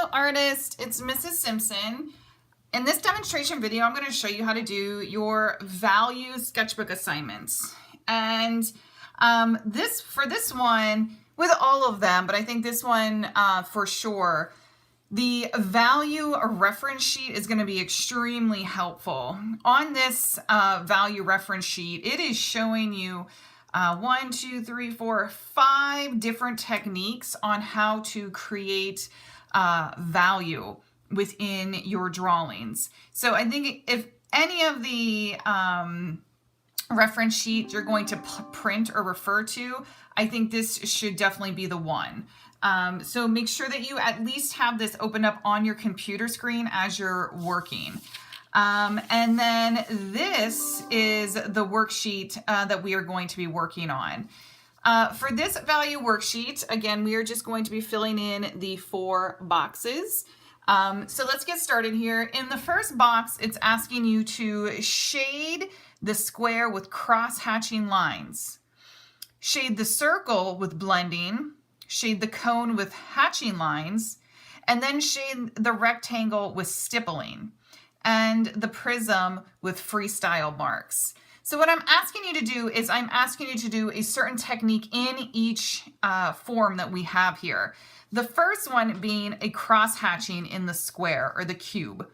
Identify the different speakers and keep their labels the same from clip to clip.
Speaker 1: Hello artist, it's Mrs. Simpson. In this demonstration video, I'm going to show you how to do your value sketchbook assignments. And for this one, with all of them, but I think this one for sure, the value reference sheet is going to be extremely helpful. On this value reference sheet, it is showing you 1, 2, 3, 4, 5 different techniques on how to create value within your drawings. So I think if any of the reference sheet you're going to print or refer to, I think this should definitely be the one. So make sure that you at least have this open up on your computer screen as you're working. And then this is the worksheet that we are going to be working on. For this value worksheet, again, we are just going to be filling in the 4 boxes. So let's get started here. In the first box, it's asking you to shade the square with cross-hatching lines, shade the circle with blending, shade the cone with hatching lines, and then shade the rectangle with stippling, and the prism with freestyle marks. So what I'm asking you to do is I'm asking you to do a certain technique in each form that we have here. The first one being a cross-hatching in the square or the cube.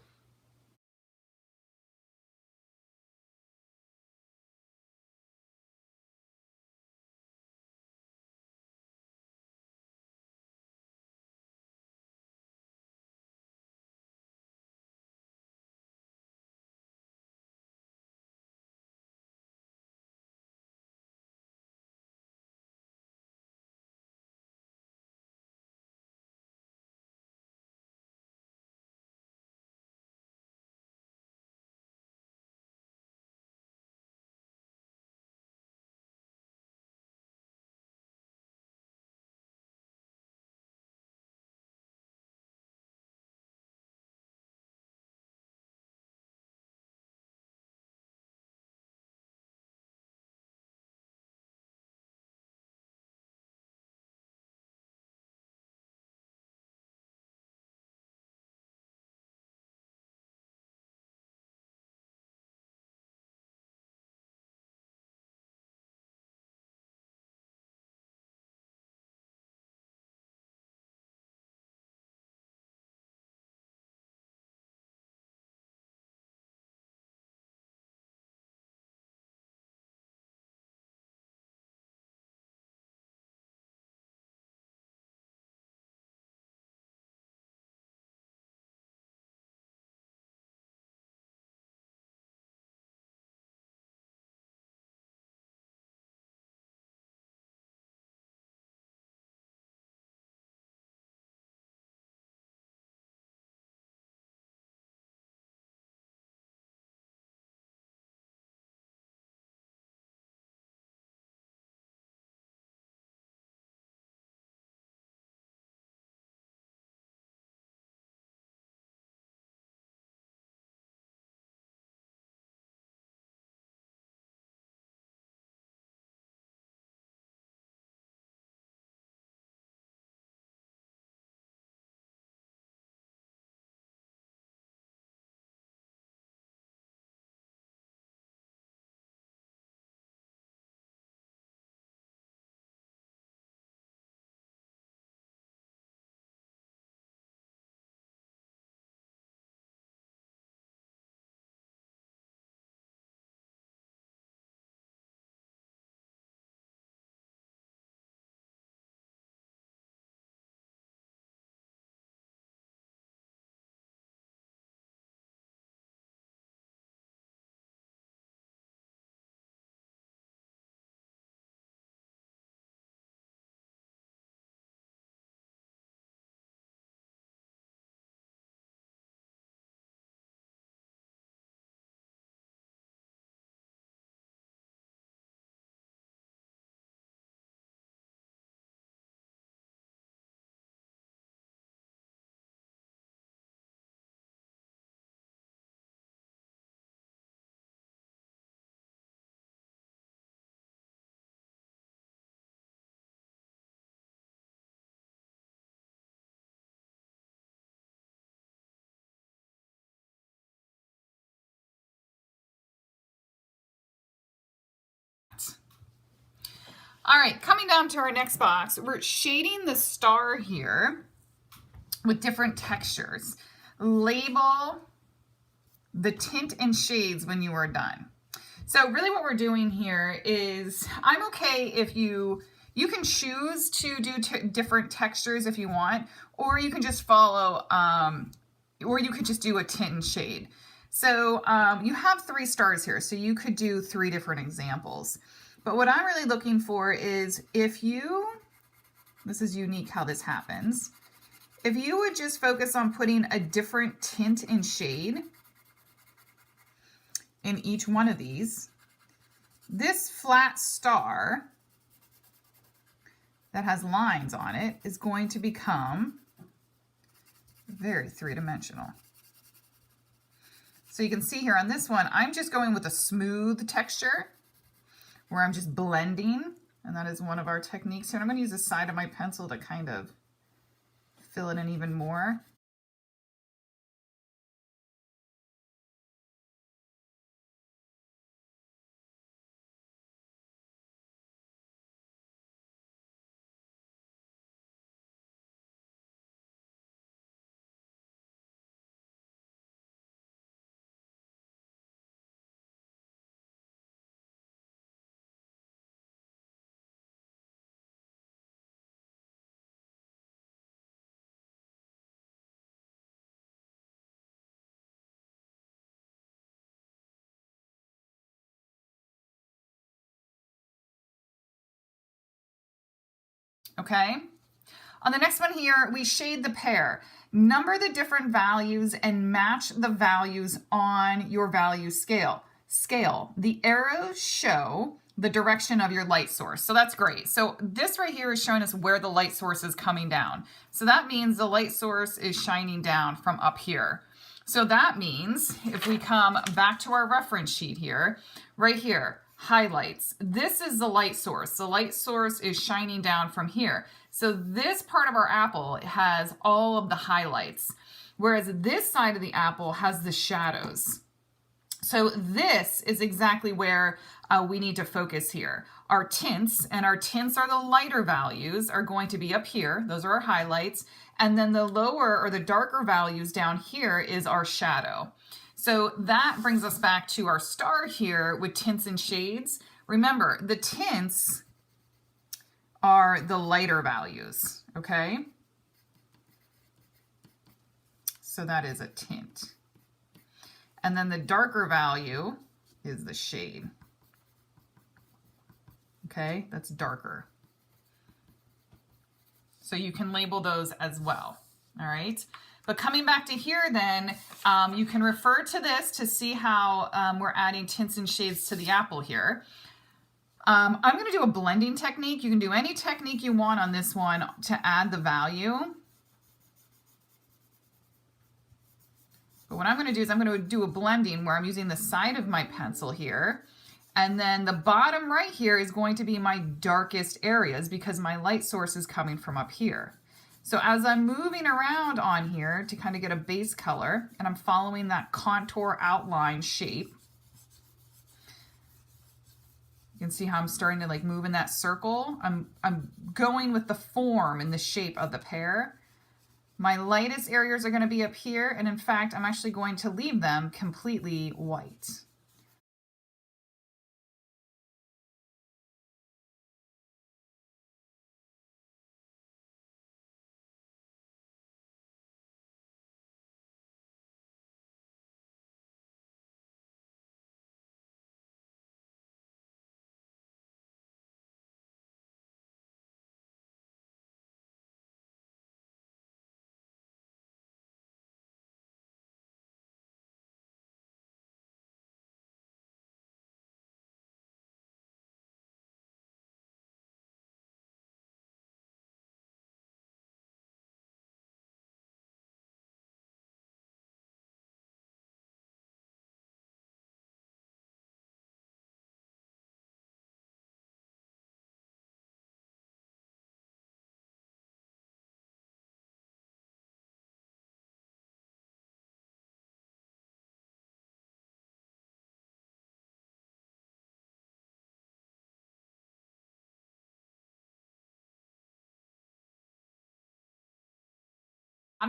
Speaker 1: All right, coming down to our next box, we're shading the star here with different textures. Label the tint and shades when you are done. So really what we're doing here is, I'm okay if you can choose to do different textures if you want, or you can just follow, or you could just do a tint and shade. So you have 3 stars here, so you could do 3 different examples. But what I'm really looking for is if you, this is unique how this happens, if you would just focus on putting a different tint and shade in each one of these, this flat star that has lines on it is going to become very 3-dimensional. So you can see here on this one, I'm just going with a smooth texture where I'm just blending, and that is one of our techniques here. And I'm going to use the side of my pencil to kind of fill it in even more. Okay. On the next one here, we shade the pear. Number the different values and match the values on your value scale. The arrows show the direction of your light source. So that's great. So this right here is showing us where the light source is coming down. So that means the light source is shining down from up here. So that means if we come back to our reference sheet here, right here, highlights. This is the light source. The light source is shining down from here. So this part of our apple has all of the highlights, whereas this side of the apple has the shadows. So this is exactly where we need to focus here. Our tints, and our tints are the lighter values, are going to be up here. Those are our highlights. And then the lower or the darker values down here is our shadow. So that brings us back to our star here with tints and shades. Remember, the tints are the lighter values, okay? So that is a tint. And then the darker value is the shade. Okay, that's darker. So you can label those as well, all right? But coming back to here then, you can refer to this to see how we're adding tints and shades to the apple here. I'm going to do a blending technique. You can do any technique you want on this one to add the value. But what I'm going to do is I'm going to do a blending where I'm using the side of my pencil here. And then the bottom right here is going to be my darkest areas because my light source is coming from up here. So as I'm moving around on here to kind of get a base color, and I'm following that contour outline shape, you can see how I'm starting to like move in that circle. I'm going with the form and the shape of the pear. My lightest areas are going to be up here, and in fact, I'm actually going to leave them completely white.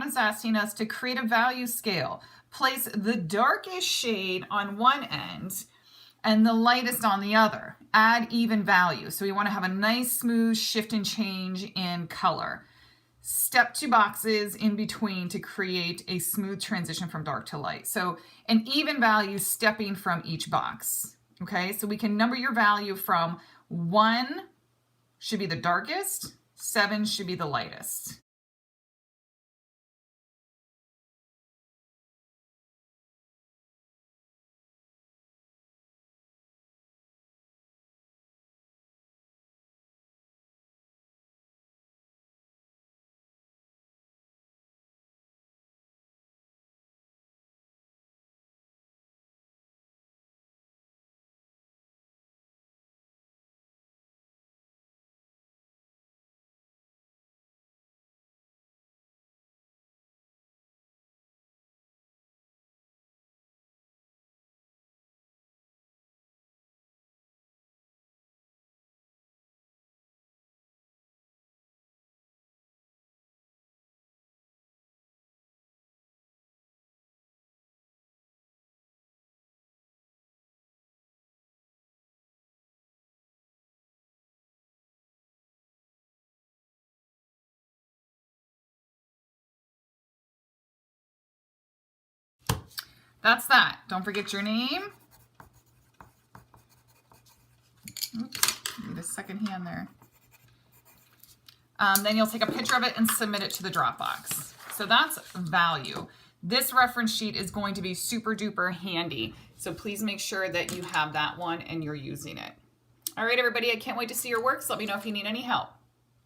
Speaker 1: Is asking us to create a value scale. Place the darkest shade on one end and the lightest on the other. Add even value. So we want to have a nice smooth shift and change in color. Step 2 boxes in between to create a smooth transition from dark to light. So an even value stepping from each box. Okay, so we can number your value from 1 should be the darkest, 7 should be the lightest. That's that. Don't forget your name. Oops, need a second hand there. Then you'll take a picture of it and submit it to the Dropbox. So that's value. This reference sheet is going to be super duper handy. So please make sure that you have that one and you're using it. All right, everybody, I can't wait to see your works. Let me know if you need any help.